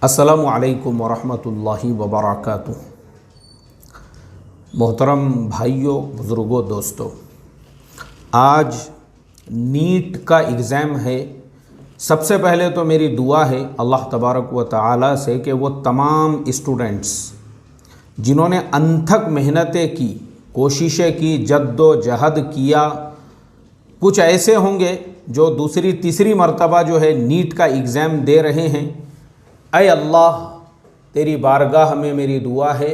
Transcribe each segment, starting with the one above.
अस्सलामु अलैकुम वरहमतुल्लाहि वबरकातुह। मोहतरम भाइयों, बुज़ुर्गों, दोस्तों, आज नीट का एग्ज़ाम है। सबसे पहले तो मेरी दुआ है अल्लाह तबारक व तआला से कि वो तमाम स्टूडेंट्स जिन्होंने अनथक मेहनतें की, कोशिशें की, जद्दोजहद किया, कुछ ऐसे होंगे जो दूसरी तीसरी मर्तबा जो है नीट का एग्ज़ाम दे रहे हैं। ऐ अल्लाह, तेरी बारगाह में मेरी दुआ है,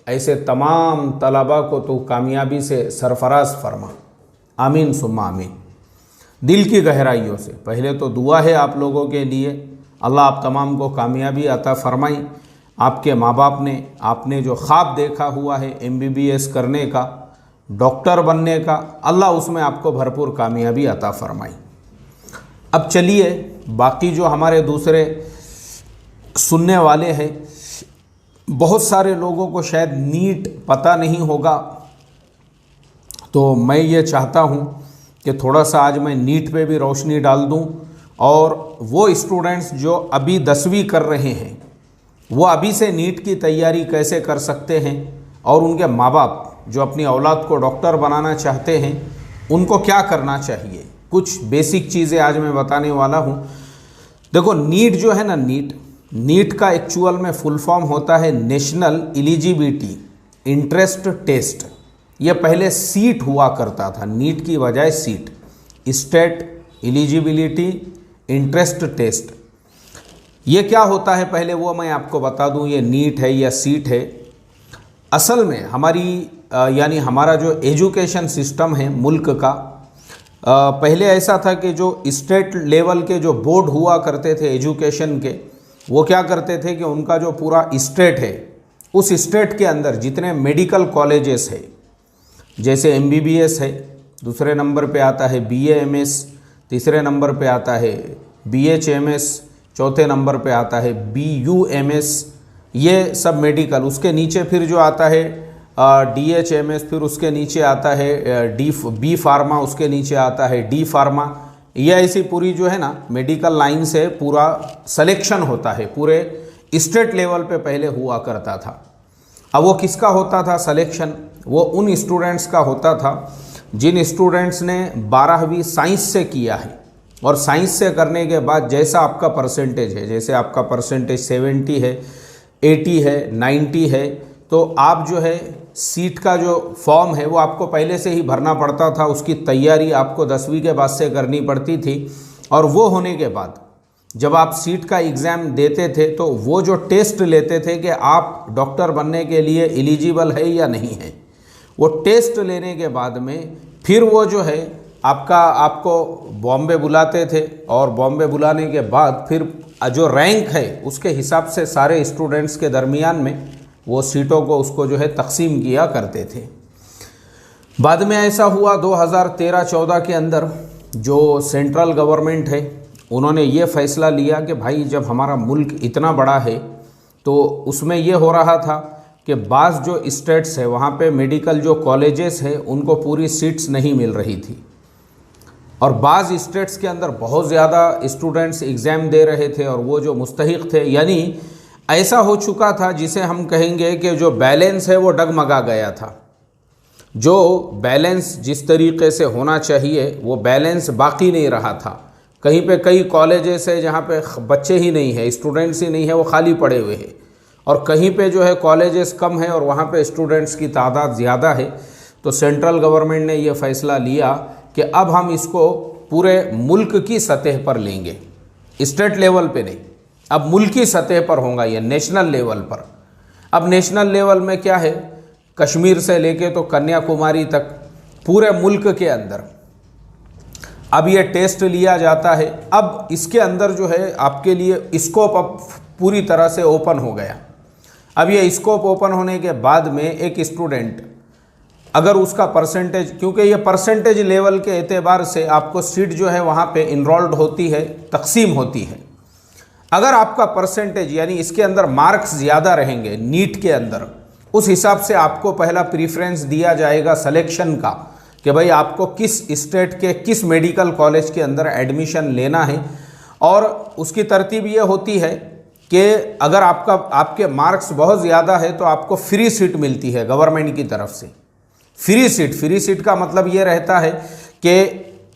ऐसे तमाम तलबा को तो कामयाबी से सरफराज फरमा। आमीन सुम्मा आमीन। दिल की गहराइयों से पहले तो दुआ है आप लोगों के लिए, अल्लाह आप तमाम को कामयाबी अता फरमाई। आपके माँ बाप ने, आपने जो ख्वाब देखा हुआ है MBBS करने का, डॉक्टर बनने का, अल्लाह उसमें आपको भरपूर कामयाबी अता फरमाई। अब चलिए, बाकी जो हमारे दूसरे सुनने वाले हैं, बहुत सारे लोगों को शायद नीट पता नहीं होगा, तो मैं ये चाहता हूँ कि थोड़ा सा आज मैं नीट पे भी रोशनी डाल दूँ और वो स्टूडेंट्स जो अभी 10वीं कर रहे हैं वो अभी से नीट की तैयारी कैसे कर सकते हैं, और उनके माँ बाप जो अपनी औलाद को डॉक्टर बनाना चाहते हैं उनको क्या करना चाहिए। कुछ बेसिक चीज़ें आज मैं बताने वाला हूँ। देखो, नीट जो है ना, नीट का एक्चुअल में फुल फॉर्म होता है नेशनल एलिजिबिलिटी इंटरेस्ट टेस्ट। ये पहले सीट हुआ करता था, नीट की बजाय seat, state eligibility interest test. ये क्या होता है पहले वो मैं आपको बता दूं, ये नीट है या सीट है। असल में हमारी यानी हमारा जो एजुकेशन सिस्टम है मुल्क का, पहले ऐसा था कि जो स्टेट लेवल के जो बोर्ड हुआ करते थे एजुकेशन के, वो क्या करते थे कि उनका जो पूरा स्टेट है, उस स्टेट के अंदर जितने मेडिकल कॉलेजेस है, जैसे MBBS है, दूसरे नंबर पे आता है BAMS, तीसरे नंबर पे आता है BHMS, चौथे नंबर पे आता है BUMS, ये सब मेडिकल। उसके नीचे फिर जो आता है DHMS, फिर उसके नीचे आता है B फार्मा, उसके नीचे आता है D फार्मा। यह ऐसी पूरी जो है ना मेडिकल लाइन से पूरा सिलेक्शन होता है, पूरे स्टेट लेवल पे पहले हुआ करता था। अब वो किसका होता था सिलेक्शन? वो उन स्टूडेंट्स का होता था जिन स्टूडेंट्स ने 12वीं साइंस से किया है, और साइंस से करने के बाद जैसा आपका परसेंटेज है, जैसे आपका परसेंटेज 70 है, 80 है, 90 है, तो आप जो है सीट का जो फॉर्म है वो आपको पहले से ही भरना पड़ता था। उसकी तैयारी आपको 10वीं के बाद से करनी पड़ती थी, और वो होने के बाद जब आप सीट का एग्ज़ाम देते थे तो वो जो टेस्ट लेते थे कि आप डॉक्टर बनने के लिए एलिजिबल है या नहीं है, वो टेस्ट लेने के बाद में फिर वो जो है आपको बॉम्बे बुलाते थे, और बॉम्बे बुलाने के बाद फिर जो रैंक है उसके हिसाब से सारे स्टूडेंट्स के दरमियान में वो सीटों को उसको जो है तकसीम किया करते थे। बाद में ऐसा हुआ 2013-14 के अंदर जो सेंट्रल गवर्नमेंट है उन्होंने ये फ़ैसला लिया कि भाई जब हमारा मुल्क इतना बड़ा है तो उसमें ये हो रहा था कि बाज़ जो स्टेट्स है वहाँ पे मेडिकल जो कॉलेजेस है उनको पूरी सीट्स नहीं मिल रही थी, और बाज़ स्टेट्स के अंदर बहुत ज़्यादा स्टूडेंट्स एग्ज़ाम दे रहे थे और वो जो मुस्तहिक थे, यानी ऐसा हो चुका था जिसे हम कहेंगे कि जो बैलेंस है वो डगमगा गया था। जो बैलेंस जिस तरीके से होना चाहिए वो बैलेंस बाकी नहीं रहा था। कहीं पे कई कॉलेजेस है जहाँ पे बच्चे ही नहीं है, स्टूडेंट्स ही नहीं है, वो खाली पड़े हुए हैं, और कहीं पे जो है कॉलेजेस कम है और वहाँ पे स्टूडेंट्स की तादाद ज़्यादा है। तो सेंट्रल गवर्नमेंट ने ये फ़ैसला लिया कि अब हम इसको पूरे मुल्क की सतह पर लेंगे, स्टेट लेवल पे नहीं, अब मुल्की सतह पर होगा ये, नेशनल लेवल पर। अब नेशनल लेवल में क्या है, कश्मीर से लेके तो कन्याकुमारी तक पूरे मुल्क के अंदर अब ये टेस्ट लिया जाता है। अब इसके अंदर जो है आपके लिए स्कोप अब पूरी तरह से ओपन हो गया। अब ये स्कोप ओपन होने के बाद में एक स्टूडेंट अगर उसका परसेंटेज, क्योंकि ये परसेंटेज लेवल के एतबार से आपको सीट जो है वहाँ पे इनरोल्ड होती है, तकसीम होती है। अगर आपका परसेंटेज यानी इसके अंदर मार्क्स ज़्यादा रहेंगे नीट के अंदर, उस हिसाब से आपको पहला प्रीफ्रेंस दिया जाएगा सिलेक्शन का कि भाई आपको किस स्टेट के किस मेडिकल कॉलेज के अंदर एडमिशन लेना है। और उसकी तरतीब ये होती है कि अगर आपके मार्क्स बहुत ज़्यादा है तो आपको फ्री सीट मिलती है गवर्नमेंट की तरफ से। फ्री सीट का मतलब ये रहता है कि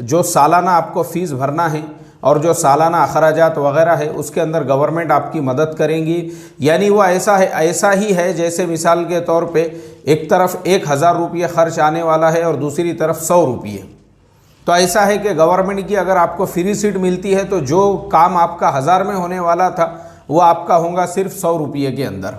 जो सालाना आपको फ़ीस भरना है और जो सालाना अखराजात वगैरह है उसके अंदर गवर्नमेंट आपकी मदद करेंगी। यानी वो ऐसा ही है जैसे मिसाल के तौर पे एक तरफ 1000 रुपये खर्च आने वाला है और दूसरी तरफ 100 रुपये। तो ऐसा है कि गवर्नमेंट की अगर आपको फ्री सीट मिलती है तो जो काम आपका 1000 में होने वाला था वो आपका होगा सिर्फ 100 रुपये के अंदर।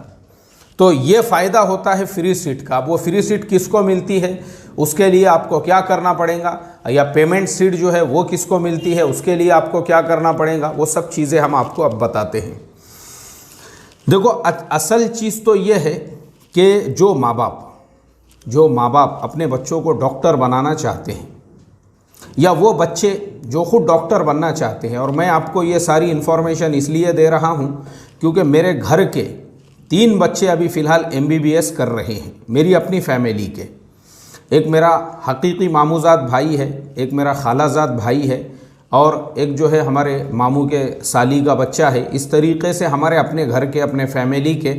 तो ये फ़ायदा होता है फ्री सीट का। अब वो फ्री सीट किसको मिलती है, उसके लिए आपको क्या करना पड़ेगा, या पेमेंट सीट जो है वो किसको मिलती है, उसके लिए आपको क्या करना पड़ेगा, वो सब चीज़ें हम आपको अब बताते हैं। देखो असल चीज़ तो ये है कि जो माँ बाप अपने बच्चों को डॉक्टर बनाना चाहते हैं, या वो बच्चे जो खुद डॉक्टर बनना चाहते हैं, और मैं आपको ये सारी इन्फॉर्मेशन इसलिए दे रहा हूँ क्योंकि मेरे घर के 3 बच्चे अभी फ़िलहाल MBBS कर रहे हैं, मेरी अपनी फैमिली के। एक मेरा हकीकी मामूजाद भाई है, एक मेरा खालाजाद भाई है, और एक जो है हमारे मामू के साली का बच्चा है। इस तरीके से हमारे अपने घर के, अपने फैमिली के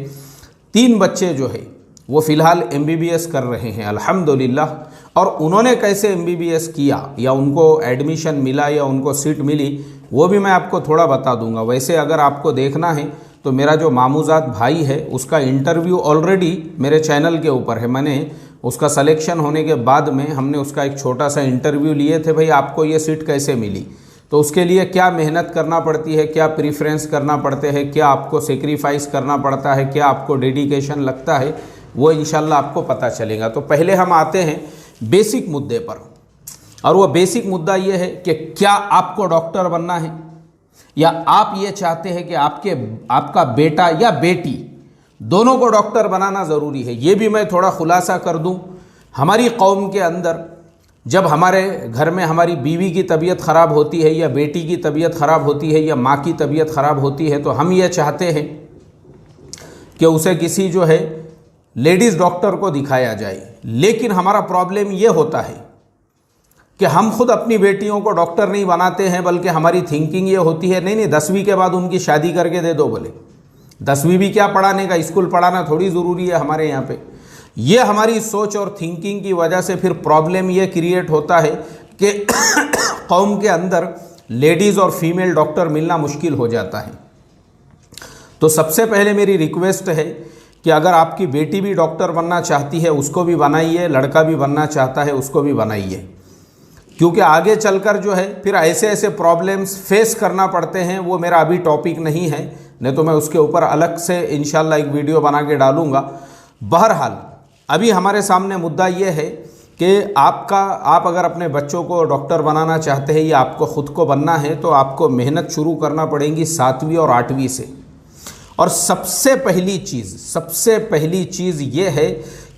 3 बच्चे जो है वो फ़िलहाल MBBS कर रहे हैं अल्हम्दुलिल्लाह। और उन्होंने कैसे MBBS किया, या उनको एडमिशन मिला, या उनको सीट मिली, वो भी मैं आपको थोड़ा बता दूंगा। वैसे अगर आपको देखना है तो मेरा जो मामूजाद भाई है उसका इंटरव्यू ऑलरेडी मेरे चैनल के ऊपर है। मैंने उसका सिलेक्शन होने के बाद में हमने उसका एक छोटा सा इंटरव्यू लिए थे, भाई आपको ये सीट कैसे मिली, तो उसके लिए क्या मेहनत करना पड़ती है, क्या प्रीफ्रेंस करना पड़ते हैं, क्या आपको सेक्रीफाइस करना पड़ता है, क्या आपको डेडिकेशन लगता है, वो इंशाल्लाह आपको पता चलेगा। तो पहले हम आते हैं बेसिक मुद्दे पर, और वो बेसिक मुद्दा ये है कि क्या आपको डॉक्टर बनना है, या आप ये चाहते हैं कि आपका बेटा या बेटी दोनों को डॉक्टर बनाना ज़रूरी है। ये भी मैं थोड़ा खुलासा कर दूं। हमारी कौम के अंदर जब हमारे घर में हमारी बीवी की तबीयत ख़राब होती है, या बेटी की तबीयत ख़राब होती है, या माँ की तबीयत ख़राब होती है, तो हम ये चाहते हैं कि उसे किसी जो है लेडीज़ डॉक्टर को दिखाया जाए। लेकिन हमारा प्रॉब्लम ये होता है कि हम खुद अपनी बेटियों को डॉक्टर नहीं बनाते हैं, बल्कि हमारी थिंकिंग ये होती है नहीं 10वीं के बाद उनकी शादी करके दे दो। बोले 10वीं भी क्या पढ़ाने का, स्कूल पढ़ाना थोड़ी ज़रूरी है हमारे यहाँ पे। ये हमारी सोच और थिंकिंग की वजह से फिर प्रॉब्लम ये क्रिएट होता है कि कौम के अंदर लेडीज़ और फीमेल डॉक्टर मिलना मुश्किल हो जाता है। तो सबसे पहले मेरी रिक्वेस्ट है कि अगर आपकी बेटी भी डॉक्टर बनना चाहती है उसको भी बनाइए, लड़का भी बनना चाहता है उसको भी बनाइए, क्योंकि आगे चलकर जो है फिर ऐसे ऐसे प्रॉब्लम्स फेस करना पड़ते हैं। वो मेरा अभी टॉपिक नहीं है, नहीं तो मैं उसके ऊपर अलग से इंशाल्लाह एक वीडियो बना के डालूँगा। बहरहाल अभी हमारे सामने मुद्दा ये है कि आप अगर अपने बच्चों को डॉक्टर बनाना चाहते हैं या आपको ख़ुद को बनना है, तो आपको मेहनत शुरू करना पड़ेगी 7वीं और 8वीं से। और सबसे पहली चीज़ ये है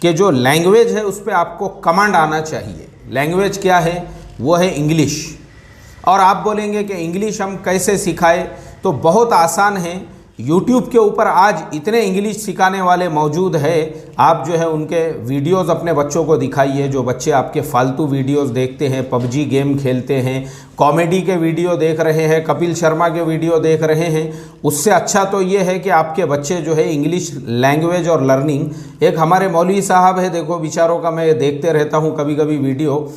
कि जो लैंग्वेज है उस पर आपको कमांड आना चाहिए। लैंग्वेज क्या है, वो है इंग्लिश। और आप बोलेंगे कि इंग्लिश हम कैसे सिखाएं, तो बहुत आसान है। यूट्यूब के ऊपर आज इतने इंग्लिश सिखाने वाले मौजूद है, आप जो है उनके वीडियोस अपने बच्चों को दिखाइए। जो बच्चे आपके फालतू वीडियोस देखते हैं, पबजी गेम खेलते हैं, कॉमेडी के वीडियो देख रहे हैं, कपिल शर्मा के वीडियो देख रहे हैं, उससे अच्छा तो ये है कि आपके बच्चे जो है इंग्लिश लैंग्वेज और लर्निंग। एक हमारे मौलवी साहब है, देखो बेचारों का मैं देखते रहता हूँ कभी कभी वीडियो,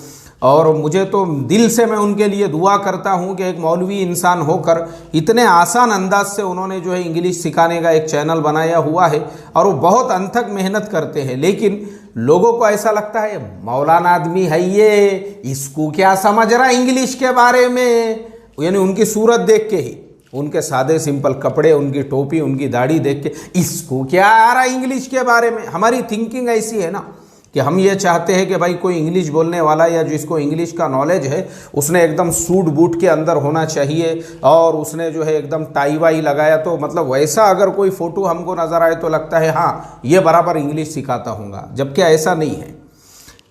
और मुझे तो दिल से मैं उनके लिए दुआ करता हूं कि एक मौलवी इंसान होकर इतने आसान अंदाज से उन्होंने जो है इंग्लिश सिखाने का एक चैनल बनाया हुआ है, और वो बहुत अनथक मेहनत करते हैं। लेकिन लोगों को ऐसा लगता है मौलाना आदमी है ये, इसको क्या समझ रहा इंग्लिश के बारे में। यानी उनकी सूरत देख के ही, उनके सादे सिंपल कपड़े, उनकी टोपी, उनकी दाढ़ी देख के इसको क्या आ रहा इंग्लिश के बारे में। हमारी थिंकिंग ऐसी है ना कि हम ये चाहते हैं कि भाई कोई इंग्लिश बोलने वाला या जिसको इंग्लिश का नॉलेज है उसने एकदम सूट बूट के अंदर होना चाहिए, और उसने जो है एकदम टाई वाई लगाया, तो मतलब वैसा अगर कोई फ़ोटो हमको नज़र आए तो लगता है हाँ ये बराबर इंग्लिश सिखाता हूँगा, जबकि ऐसा नहीं है।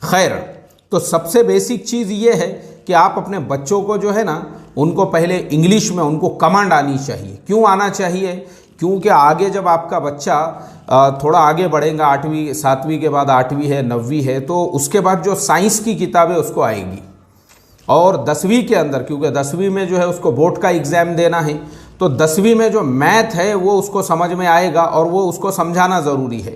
खैर, तो सबसे बेसिक चीज़ ये है कि आप अपने बच्चों को जो है ना, उनको पहले इंग्लिश में उनको कमांड आनी चाहिए। क्यों आना चाहिए? क्योंकि आगे जब आपका बच्चा थोड़ा आगे बढ़ेगा, 8वीं 7वीं के बाद 8वीं है, 9वीं है, तो उसके बाद जो साइंस की किताबें उसको आएगी। और 10वीं के अंदर, क्योंकि 10वीं में जो है उसको बोर्ड का एग्ज़ाम देना है, तो 10वीं में जो मैथ है वो उसको समझ में आएगा और वो उसको समझाना ज़रूरी है,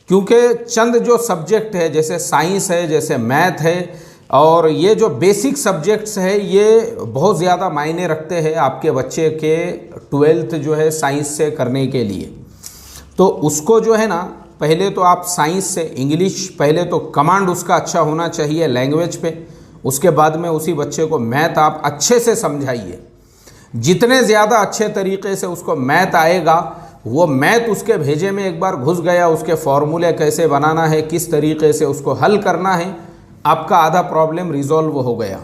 क्योंकि चंद जो सब्जेक्ट है जैसे साइंस है, जैसे मैथ है, और ये जो बेसिक सब्जेक्ट्स है ये बहुत ज़्यादा मायने रखते हैं आपके बच्चे के 12th जो है साइंस से करने के लिए। तो उसको जो है ना, पहले तो आप साइंस से इंग्लिश, पहले तो कमांड उसका अच्छा होना चाहिए लैंग्वेज पे, उसके बाद में उसी बच्चे को मैथ आप अच्छे से समझाइए। जितने ज़्यादा अच्छे तरीके से उसको मैथ आएगा, वो मैथ उसके भेजे में एक बार घुस गया, उसके फॉर्मूले कैसे बनाना है, किस तरीके से उसको हल करना है, आपका आधा प्रॉब्लम रिजॉल्व हो गया,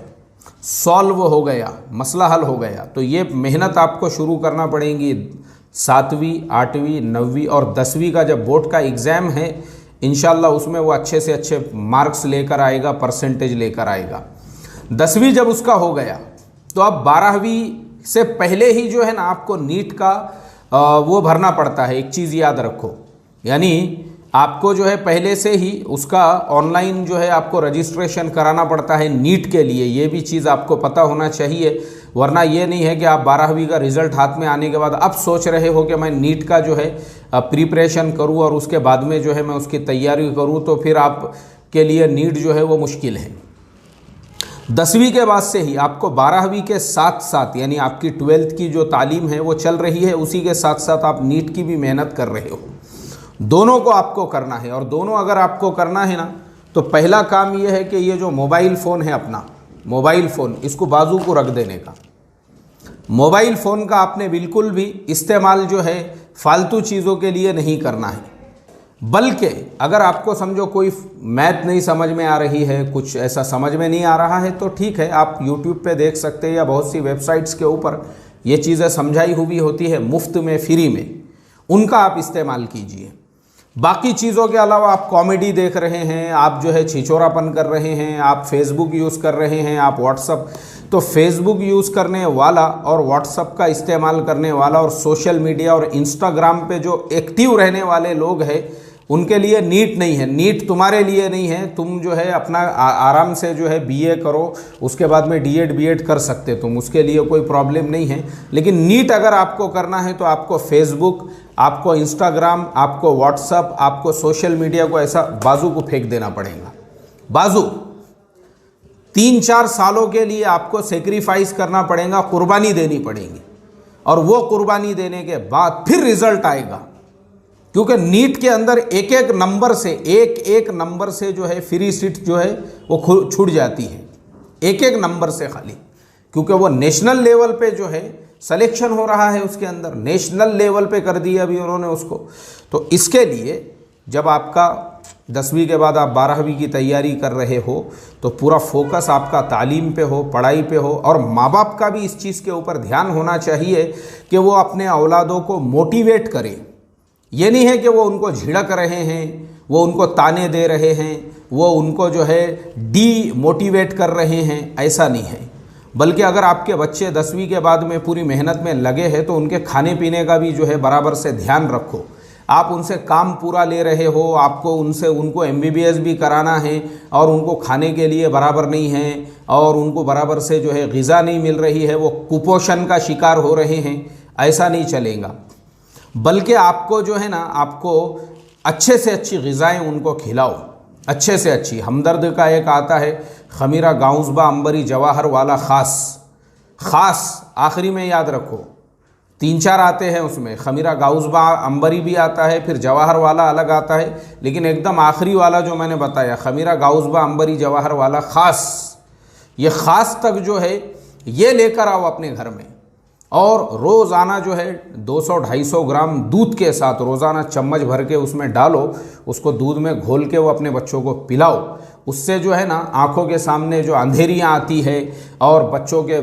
सॉल्व हो गया, मसला हल हो गया। तो ये मेहनत आपको शुरू करना पड़ेगी 7वीं, 8वीं, 9वीं और 10वीं का जब बोर्ड का एग्ज़ाम है, इंशाल्लाह उसमें वो अच्छे से अच्छे मार्क्स लेकर आएगा, परसेंटेज लेकर आएगा। 10वीं जब उसका हो गया तो अब 12वीं से पहले ही जो है ना आपको नीट का वो भरना पड़ता है। एक चीज़ याद रखो, यानी आपको जो है पहले से ही उसका ऑनलाइन जो है आपको रजिस्ट्रेशन कराना पड़ता है नीट के लिए। ये भी चीज़ आपको पता होना चाहिए, वरना ये नहीं है कि आप 12वीं का रिज़ल्ट हाथ में आने के बाद अब सोच रहे हो कि मैं नीट का जो है प्रिपरेशन करूं और उसके बाद में जो है मैं उसकी तैयारी करूं, तो फिर आपके लिए नीट जो है वो मुश्किल है। 10वीं के बाद से ही आपको 12वीं के साथ साथ, यानी आपकी 12th की जो तालीम है वो चल रही है, उसी के साथ साथ आप नीट की भी मेहनत कर रहे हो। दोनों को आपको करना है, और दोनों अगर आपको करना है ना, तो पहला काम ये है कि ये जो मोबाइल फ़ोन है अपना, मोबाइल फ़ोन, इसको बाजू को रख देने का। मोबाइल फ़ोन का आपने बिल्कुल भी इस्तेमाल जो है फालतू चीज़ों के लिए नहीं करना है। बल्कि अगर आपको समझो कोई मैथ नहीं समझ में आ रही है, कुछ ऐसा समझ में नहीं आ रहा है, तो ठीक है, आप यूट्यूब पे देख सकते हैं या बहुत सी वेबसाइट्स के ऊपर ये चीज़ें समझाई हुई होती है मुफ्त में, फ्री में, उनका आप इस्तेमाल कीजिए। बाकी चीज़ों के अलावा आप कॉमेडी देख रहे हैं, आप जो है छिछोरापन कर रहे हैं, आप फेसबुक यूज़ कर रहे हैं, आप व्हाट्सअप, तो फेसबुक यूज़ करने वाला और व्हाट्सअप का इस्तेमाल करने वाला और सोशल मीडिया और इंस्टाग्राम पे जो एक्टिव रहने वाले लोग हैं, उनके लिए नीट नहीं है। नीट तुम्हारे लिए नहीं है। तुम जो है अपना आराम से जो है बीए करो, उसके बाद में डीएड बीएड कर सकते तुम, उसके लिए कोई प्रॉब्लम नहीं है। लेकिन नीट अगर आपको करना है तो आपको फेसबुक, आपको इंस्टाग्राम, आपको व्हाट्सअप, आपको सोशल मीडिया को ऐसा बाजू को फेंक देना पड़ेगा। बाजू 3-4 सालों के लिए आपको सेक्रीफाइस करना पड़ेगा, कुर्बानी देनी पड़ेगी, और वो कुर्बानी देने के बाद फिर रिजल्ट आएगा। क्योंकि नीट के अंदर एक एक नंबर से जो है फ्री सीट जो है वो छूट जाती है, एक एक नंबर से खाली, क्योंकि वो नेशनल लेवल पे जो है सिलेक्शन हो रहा है, उसके अंदर नेशनल लेवल पे कर दिया अभी उन्होंने उसको। तो इसके लिए जब आपका 10वीं के बाद आप 12वीं की तैयारी कर रहे हो, तो पूरा फोकस आपका तालीम पे हो, पढ़ाई पे हो, और माँ बाप का भी इस चीज़ के ऊपर ध्यान होना चाहिए कि वो अपने औलादों को मोटिवेट करें। ये नहीं है कि वो उनको झिड़क रहे हैं, वो उनको ताने दे रहे हैं, वो उनको जो है डीमोटिवेट कर रहे हैं, ऐसा नहीं है। बल्कि अगर आपके बच्चे 10वीं के बाद में पूरी मेहनत में लगे हैं तो उनके खाने पीने का भी जो है बराबर से ध्यान रखो। आप उनसे काम पूरा ले रहे हो, आपको उनको MBBS भी कराना है और उनको खाने के लिए बराबर नहीं है, और उनको बराबर से जो है ग़िज़ा नहीं मिल रही है, वो कुपोषण का शिकार हो रहे हैं, ऐसा नहीं चलेगा। बल्कि आपको जो है ना, आपको अच्छे से अच्छी ग़िज़ाएँ उनको खिलाओ, अच्छे से अच्छी। हमदर्द का एक आता है, खमीरा गाउज़बा अंबरी जवाहर वाला ख़ास आखिरी में याद रखो, 3-4 आते हैं उसमें, खमीरा गाउज़बा अंबरी भी आता है, फिर जवाहर वाला अलग आता है, लेकिन एकदम आखिरी वाला जो मैंने बताया, खमीरा गाउज़बा अंबरी जवाहर वाला ख़ास, ये ख़ास तक जो है ये लेकर आओ अपने घर में, और रोज़ाना जो है 200-250 ग्राम दूध के साथ रोज़ाना चम्मच भर के उसमें डालो, उसको दूध में घोल के वो अपने बच्चों को पिलाओ। उससे जो है ना आँखों के सामने जो अंधेरियाँ आती है और बच्चों के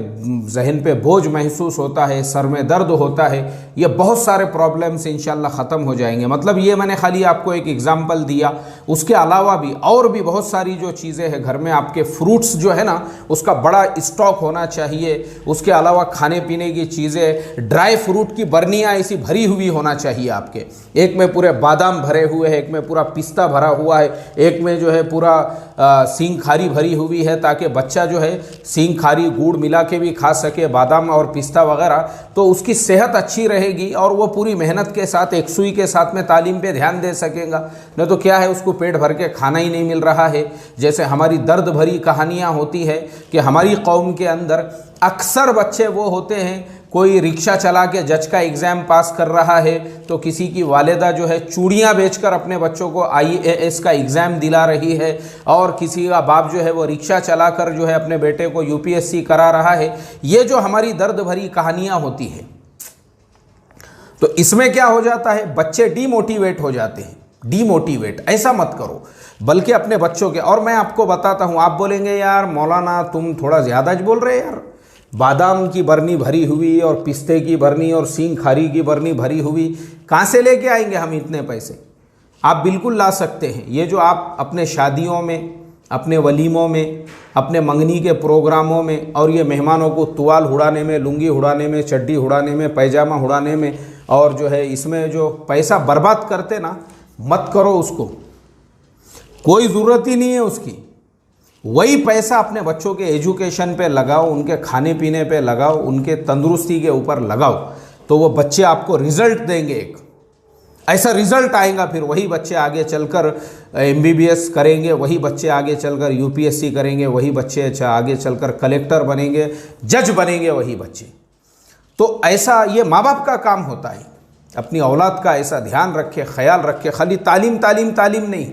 जहन पे बोझ महसूस होता है, सर में दर्द होता है, ये बहुत सारे प्रॉब्लम्स इंशाल्लाह ख़त्म हो जाएंगे। मतलब ये मैंने खाली आपको एक एग्ज़ाम्पल दिया, उसके अलावा भी और भी बहुत सारी जो चीज़ें हैं घर में, आपके फ्रूट्स जो है ना उसका बड़ा स्टॉक होना चाहिए। उसके अलावा खाने पीने की चीज़ें, ड्राई फ्रूट की बर्नियाँ ऐसी भरी हुई होना चाहिए आपके, एक में पूरे बादाम भरे हुए हैं, एक में पूरा पिस्ता भरा हुआ है, एक में जो है पूरा सींग खारी भरी हुई है, ताकि बच्चा जो है सींग खारी खारी गुड़ मिला के भी खा सके, बादाम और पिस्ता वगैरह, तो उसकी सेहत अच्छी रहेगी और वो पूरी मेहनत के साथ एक सुई के साथ में तालीम पे ध्यान दे सकेगा। नहीं तो क्या है, उसको पेट भर के खाना ही नहीं मिल रहा है। जैसे हमारी दर्द भरी कहानियाँ होती है कि हमारी कौम के अंदर अक्सर बच्चे वो होते हैं, कोई रिक्शा चला के जज का एग्ज़ाम पास कर रहा है तो किसी की वालिदा जो है चूड़ियाँ बेचकर अपने बच्चों को IAS का एग्ज़ाम दिला रही है, और किसी का बाप जो है वो रिक्शा चलाकर जो है अपने बेटे को UPSC करा रहा है। ये जो हमारी दर्द भरी कहानियाँ होती हैं, तो इसमें क्या हो जाता है, बच्चे डीमोटिवेट हो जाते हैं। डीमोटिवेट ऐसा मत करो, बल्कि अपने बच्चों के। और मैं आपको बताता हूँ, आप बोलेंगे यार मौलाना तुम थोड़ा ज़्यादा बोल रहे यार, बादाम की बरनी भरी हुई और पिस्ते की बरनी और सींग खारी की बरनी भरी हुई, कहाँ से लेके आएंगे हम इतने पैसे? आप बिल्कुल ला सकते हैं। ये जो आप अपने शादियों में, अपने वलीमों में, अपने मंगनी के प्रोग्रामों में, और ये मेहमानों को तुवाल उड़ाने में, लुंगी उड़ाने में, चड्डी उड़ाने में, पैजामा उड़ाने में, और जो है इसमें जो पैसा बर्बाद करते ना, मत करो उसको, कोई ज़रूरत ही नहीं है उसकी। वही पैसा अपने बच्चों के एजुकेशन पे लगाओ, उनके खाने पीने पे लगाओ, उनके तंदुरुस्ती के ऊपर लगाओ, तो वो बच्चे आपको रिज़ल्ट देंगे। एक ऐसा रिज़ल्ट आएगा, फिर वही बच्चे आगे चलकर MBBS करेंगे, वही बच्चे आगे चलकर UPSC करेंगे, वही बच्चे आगे चलकर कलेक्टर बनेंगे, जज बनेंगे वही बच्चे। तो ऐसा ये माँ बाप का काम होता है, अपनी औलाद का ऐसा ध्यान रखे, ख्याल रखे। खाली तालीम तालीम तालीम नहीं,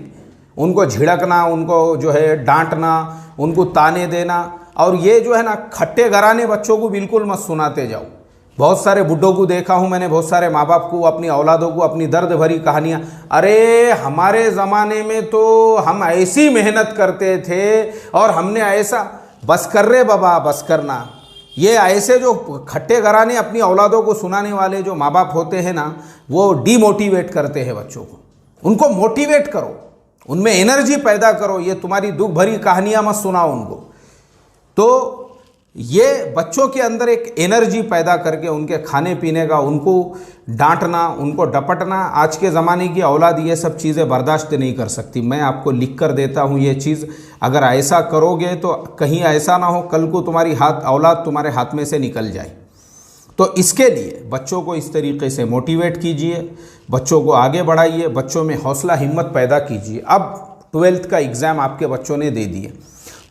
उनको झिड़कना, उनको जो है डांटना, उनको ताने देना, और ये जो है ना खट्टे घराने बच्चों को बिल्कुल मत सुनाते जाओ। बहुत सारे बुड्ढों को देखा हूँ मैंने, बहुत सारे माँ बाप को, अपनी औलादों को अपनी दर्द भरी कहानियाँ, अरे हमारे ज़माने में तो हम ऐसी मेहनत करते थे और हमने ऐसा, बस कर रे बाबा, बस करना। ये ऐसे जो खट्टे घराने अपनी औलादों को सुनाने वाले जो माँ बाप होते हैं ना, वो डीमोटिवेट करते हैं बच्चों को। उनको मोटिवेट करो, उनमें एनर्जी पैदा करो, ये तुम्हारी दुख भरी कहानियाँ मत सुनाओ उनको। तो ये बच्चों के अंदर एक एनर्जी पैदा करके उनके खाने पीने का, उनको डांटना, उनको डपटना, आज के ज़माने की औलाद ये सब चीज़ें बर्दाश्त नहीं कर सकती। मैं आपको लिख कर देता हूँ ये चीज़, अगर ऐसा करोगे तो कहीं ऐसा ना हो कल को तुम्हारी औलाद तुम्हारे हाथ में से निकल जाए। तो इसके लिए बच्चों को इस तरीके से मोटिवेट कीजिए, बच्चों को आगे बढ़ाइए, बच्चों में हौसला हिम्मत पैदा कीजिए। अब 12th का एग्ज़ाम आपके बच्चों ने दे दिए,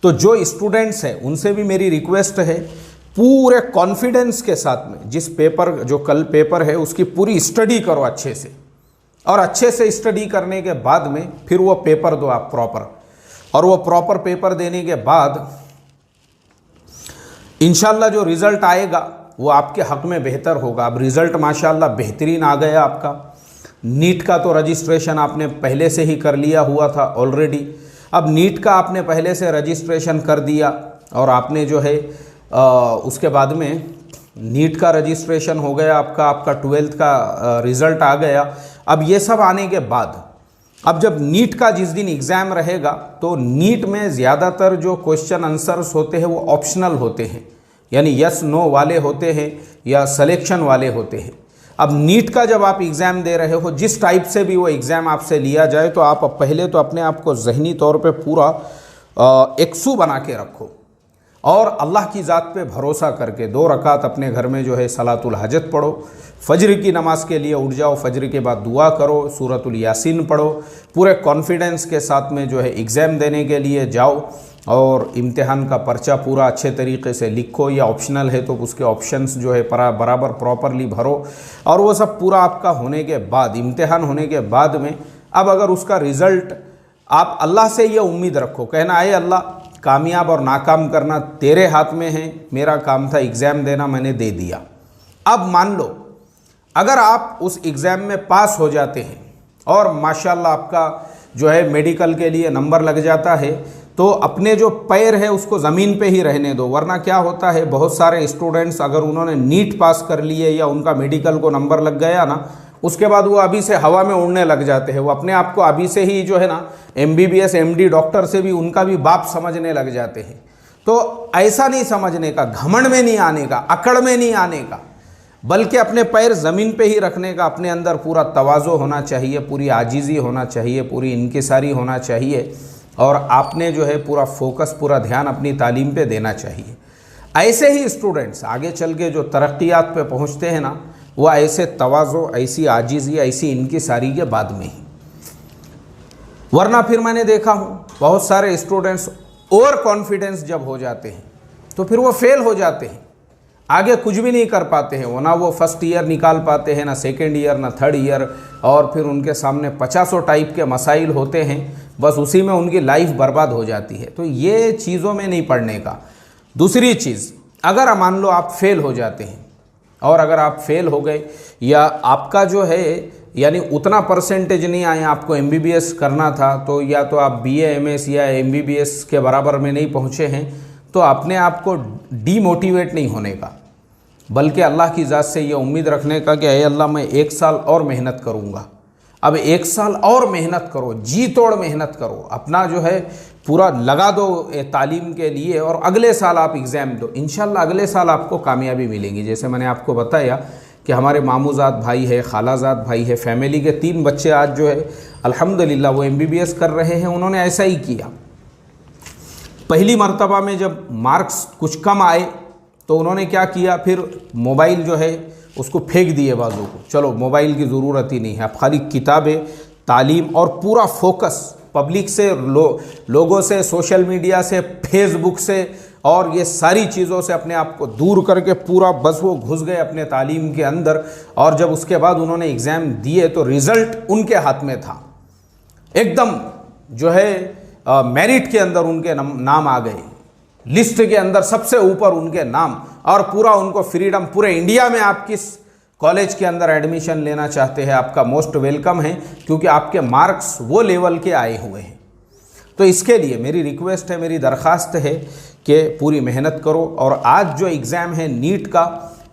तो जो स्टूडेंट्स हैं उनसे भी मेरी रिक्वेस्ट है, पूरे कॉन्फिडेंस के साथ में जिस पेपर, जो कल पेपर है उसकी पूरी स्टडी करो अच्छे से, और अच्छे से स्टडी करने के बाद में फिर वो पेपर दो आप प्रॉपर। और वो प्रॉपर पेपर देने के बाद इंशाल्लाह जो रिज़ल्ट आएगा वो आपके हक़ में बेहतर होगा। अब रिज़ल्ट माशाल्लाह बेहतरीन आ गया आपका। नीट का तो रजिस्ट्रेशन आपने पहले से ही कर लिया हुआ था ऑलरेडी। अब नीट का आपने पहले से रजिस्ट्रेशन कर दिया, और आपने जो है उसके बाद में नीट का रजिस्ट्रेशन हो गया आपका 12th का रिज़ल्ट आ गया। अब ये सब आने के बाद, अब जब नीट का जिस दिन एग्ज़ाम रहेगा, तो नीट में ज़्यादातर जो क्वेश्चन आंसर्स होते हैं वो ऑप्शनल होते हैं, यानी यस नो वाले होते हैं या सिलेक्शन वाले होते हैं। अब नीट का जब आप एग्ज़ाम दे रहे हो, जिस टाइप से भी वो एग्ज़ाम आपसे लिया जाए, तो आप पहले तो अपने आप को ज़हनी तौर पे पूरा एकसू बना के रखो, और अल्लाह की ज़ात पे भरोसा करके 2 रकात अपने घर में जो है सलातुल हजत पढ़ो। फ़ज्र की नमाज़ के लिए उठ जाओ, फ़ज्र के बाद दुआ करो, सूरतुल यासीन पढ़ो, पूरे कॉन्फिडेंस के साथ में जो है एग्ज़ाम देने के लिए जाओ, और इम्तिहान का पर्चा पूरा अच्छे तरीके से लिखो, या ऑप्शनल है तो उसके ऑप्शंस जो है बराबर प्रॉपरली भरो। और वो सब पूरा आपका होने के बाद, इम्तिहान होने के बाद में, अब अगर उसका रिज़ल्ट, आप अल्लाह से ये उम्मीद रखो, कहना है अल्लाह कामयाब और नाकाम करना तेरे हाथ में है, मेरा काम था एग्ज़ाम देना, मैंने दे दिया। अब मान लो अगर आप उस एग्ज़ाम में पास हो जाते हैं और माशाल्लाह आपका जो है मेडिकल के लिए नंबर लग जाता है, तो अपने जो पैर है उसको ज़मीन पे ही रहने दो। वरना क्या होता है, बहुत सारे स्टूडेंट्स अगर उन्होंने नीट पास कर लिए या उनका मेडिकल को नंबर लग गया ना, उसके बाद वो अभी से हवा में उड़ने लग जाते हैं। वो अपने आप को अभी से ही जो है ना MBBS MD डॉक्टर से भी उनका भी बाप समझने लग जाते हैं। तो ऐसा नहीं समझने का, घमंड में नहीं आने का, अकड़ में नहीं आने का, बल्कि अपने पैर ज़मीन पे ही रखने का। अपने अंदर पूरा तवाज़ो होना चाहिए, पूरी आजीज़ी होना चाहिए, पूरी इनकिसारी होना चाहिए, और आपने जो है पूरा फोकस, पूरा ध्यान अपनी तालीम पे देना चाहिए। ऐसे ही स्टूडेंट्स आगे चल के जो तरक्यात पे पहुँचते हैं ना, वह ऐसे तवाज़ो, ऐसी आजिज़ी, ऐसी इनकी सारी के बाद में ही। वरना फिर मैंने देखा हूँ बहुत सारे स्टूडेंट्स ओवर कॉन्फिडेंस जब हो जाते हैं तो फिर वो फेल हो जाते हैं, आगे कुछ भी नहीं कर पाते हैं। वो ना वो फर्स्ट ईयर निकाल पाते हैं, ना सेकेंड ईयर, ना थर्ड ईयर, और फिर उनके सामने 50 टाइप के मसाइल होते हैं, बस उसी में उनकी लाइफ बर्बाद हो जाती है। तो ये चीज़ों में नहीं पढ़ने का। दूसरी चीज़, अगर मान लो आप फेल हो जाते हैं, और अगर आप फेल हो गए या आपका जो है यानी उतना परसेंटेज नहीं आया, आपको MBBS करना था, तो या तो आप BA MS या MBBS के बराबर में नहीं पहुँचे हैं, तो अपने आप को डीमोटिवेट नहीं होने का, बल्कि अल्लाह की ज़ात से ये उम्मीद रखने का कि अरे अल्लाह मैं 1 साल और मेहनत करूँगा। अब 1 साल और मेहनत करो, जी तोड़ मेहनत करो, अपना जो है पूरा लगा दो तालीम के लिए, और अगले साल आप एग्ज़ाम दो। इंशाल्लाह अगले साल आपको कामयाबी मिलेगी। जैसे मैंने आपको बताया कि हमारे मामूजात भाई है, खालाजात भाई है, फैमिली के 3 बच्चे आज जो है अल्हम्दुलिल्लाह वो MBBS कर रहे हैं। उन्होंने ऐसा ही किया। पहली मर्तबा में जब मार्क्स कुछ कम आए तो उन्होंने क्या किया, फिर मोबाइल जो है उसको फेंक दिए बाजू को, चलो मोबाइल की ज़रूरत ही नहीं है, अब खाली किताबें, तालीम और पूरा फोकस पब्लिक से, लोगों से, सोशल मीडिया से, फेसबुक से और ये सारी चीज़ों से अपने आप को दूर करके पूरा बस वो घुस गए अपने तालीम के अंदर। और जब उसके बाद उन्होंने एग्ज़ाम दिए तो रिज़ल्ट उनके हाथ में था, एकदम जो है मेरिट के अंदर उनके नाम आ गए, लिस्ट के अंदर सबसे ऊपर उनके नाम, और पूरा उनको फ्रीडम। पूरे इंडिया में आप किस कॉलेज के अंदर एडमिशन लेना चाहते हैं, आपका मोस्ट वेलकम है, क्योंकि आपके मार्क्स वो लेवल के आए हुए हैं। तो इसके लिए मेरी रिक्वेस्ट है, मेरी दरख्वास्त है कि पूरी मेहनत करो। और आज जो एग्ज़ाम है नीट का,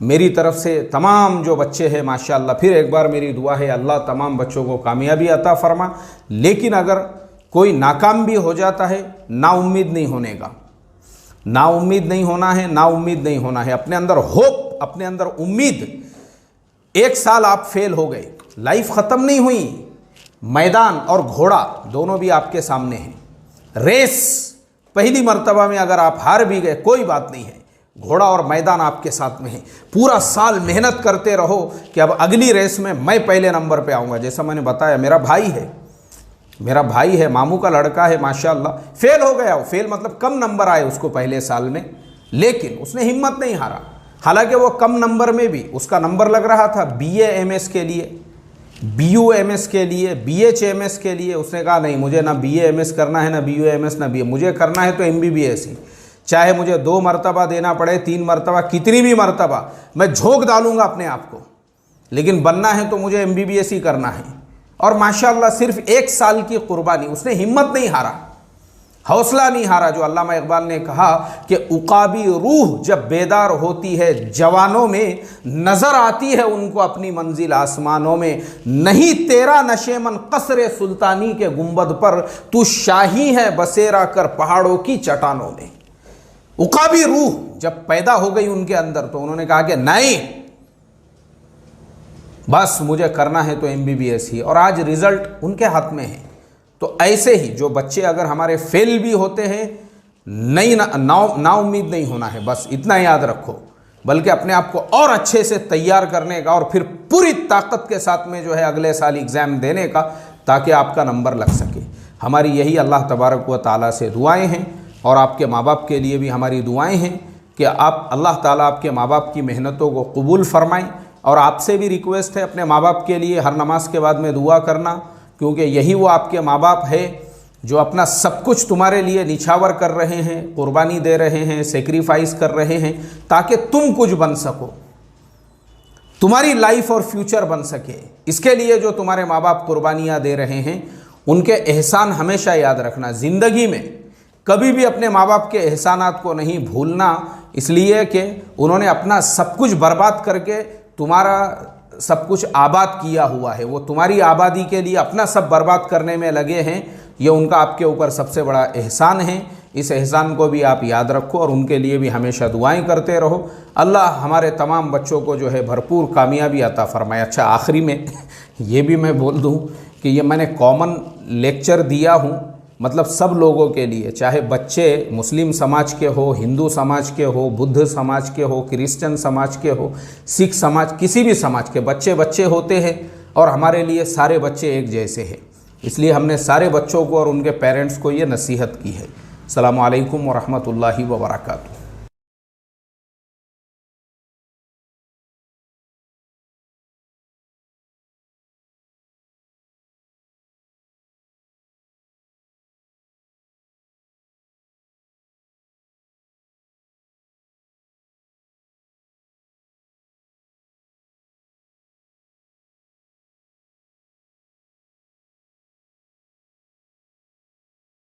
मेरी तरफ से तमाम जो बच्चे हैं माशाअल्लाह, फिर एक बार मेरी दुआ है अल्लाह तमाम बच्चों को कामयाबी अता फरमा। लेकिन अगर कोई नाकाम भी हो जाता है, नाउम्मीद नहीं होने का, नाउम्मीद नहीं होना है, नाउम्मीद नहीं होना है। अपने अंदर होप, अपने अंदर उम्मीद। 1 साल आप फेल हो गए, लाइफ ख़त्म नहीं हुई। मैदान और घोड़ा दोनों भी आपके सामने हैं। रेस पहली मर्तबा में अगर आप हार भी गए कोई बात नहीं है, घोड़ा और मैदान आपके साथ में है। पूरा साल मेहनत करते रहो कि अब अगली रेस में मैं पहले नंबर पे आऊँगा। जैसा मैंने बताया, मेरा भाई है, मामू का लड़का है, माशाअल्लाह फेल हो गया। फेल मतलब कम नंबर आए उसको पहले साल में, लेकिन उसने हिम्मत नहीं हारा। हालांकि वो कम नंबर में भी उसका नंबर लग रहा था BA MS के लिए, BU MS के लिए, BH MS के लिए। उसने कहा नहीं, मुझे ना BA MS करना है, ना BU MS, ना BA, मुझे करना है तो MBBS ही, चाहे मुझे 2 मरतबा देना पड़े, 3 मरतबा, कितनी भी मरतबा मैं झोंक डालूंगा अपने आप को, लेकिन बनना है तो मुझे MBBS ही करना है। और माशाअल्लाह सिर्फ 1 साल की कुर्बानी, उसने हिम्मत नहीं हारा, हौसला नहीं हारा। जो अल्लामा इकबाल ने कहा कि उकाबी रूह जब बेदार होती है जवानों में, नज़र आती है उनको अपनी मंजिल आसमानों में। नहीं तेरा नशेमन कसरे सुल्तानी के गुंबद पर, तू शाही है बसेरा कर पहाड़ों की चट्टानों में। उकाबी रूह जब पैदा हो गई उनके अंदर तो उन्होंने कहा कि नहीं, बस मुझे करना है तो MBBS ही। और आज रिजल्ट उनके हाथ में है। तो ऐसे ही जो बच्चे अगर हमारे फेल भी होते हैं, ना उम्मीद नहीं होना है, बस इतना याद रखो, बल्कि अपने आप को और अच्छे से तैयार करने का, और फिर पूरी ताकत के साथ में जो है अगले साल एग्ज़ाम देने का, ताकि आपका नंबर लग सके। हमारी यही अल्लाह तबारक व ताला से दुआएं हैं, और आपके माँ बाप के लिए भी हमारी दुआएं हैं कि आप, अल्लाह ताला आपके माँ बाप की मेहनतों को कबूल फरमाएं। और आपसे भी रिक्वेस्ट है अपने माँ बाप के लिए हर नमाज के बाद में दुआ करना, क्योंकि यही वो आपके माँ बाप है जो अपना सब कुछ तुम्हारे लिए निछावर कर रहे हैं, कुर्बानी दे रहे हैं, सेक्रीफाइस कर रहे हैं, ताकि तुम कुछ बन सको, तुम्हारी लाइफ और फ्यूचर बन सके। इसके लिए जो तुम्हारे माँ बाप कुर्बानियाँ दे रहे हैं, उनके एहसान हमेशा याद रखना। ज़िंदगी में कभी भी अपने माँ बाप के एहसानात को नहीं भूलना, इसलिए कि उन्होंने अपना सब कुछ बर्बाद करके तुम्हारा सब कुछ आबाद किया हुआ है। वो तुम्हारी आबादी के लिए अपना सब बर्बाद करने में लगे हैं। ये उनका आपके ऊपर सबसे बड़ा एहसान है। इस एहसान को भी आप याद रखो और उनके लिए भी हमेशा दुआएं करते रहो। अल्लाह हमारे तमाम बच्चों को जो है भरपूर कामयाबी अता फरमाए। अच्छा, आखिरी में ये भी मैं बोल दूं कि ये मैंने कॉमन लेक्चर दिया हूँ, मतलब सब लोगों के लिए, चाहे बच्चे मुस्लिम समाज के हो, हिंदू समाज के हो, बुद्ध समाज के हो, क्रिश्चियन समाज के हो, सिख समाज, किसी भी समाज के बच्चे बच्चे होते हैं और हमारे लिए सारे बच्चे एक जैसे हैं। इसलिए हमने सारे बच्चों को और उनके पेरेंट्स को ये नसीहत की है। अस्सलामु अलैकुम व रहमतुल्लाहि व बरकातुहू।